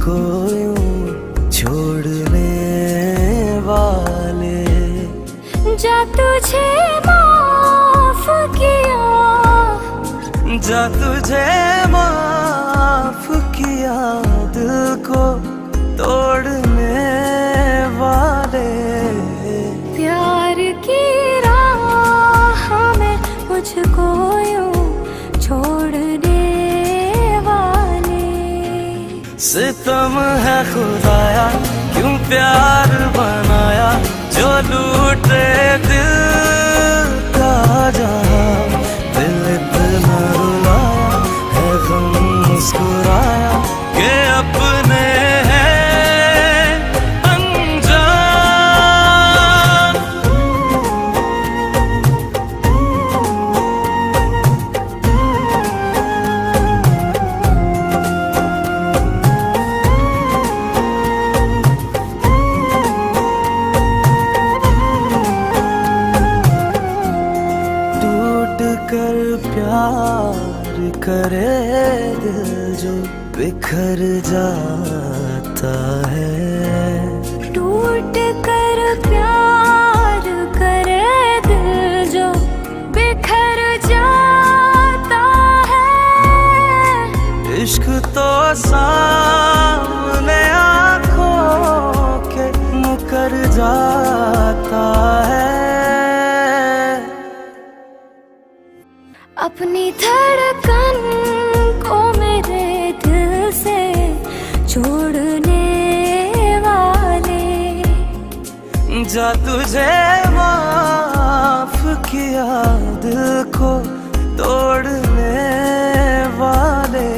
को यूं छोड़ने वाले। जा तुझे माफ किया, जा तुझे माफ किया, दिल को तोड़ने वाले। प्यार की राह में मुझको यूं छोड़ने वाले। सितम है खुदाया, क्यों प्यार बनाया, जो लूटे दिल का जहां। दिल इतना रुलाया है, गम मुस्कुराया कि अपने हैं अनजान। कर प्यार करे दिल जो बिखर जाता है। टूट कर प्यार करे दिल जो बिखर जाता है। इश्क तो सामने आंखों के मुकर जाता है। अपनी धड़कन को मेरे दिल से छोड़ने वाले। जा तुझे माफ किया, दिल को तोड़ने वाले।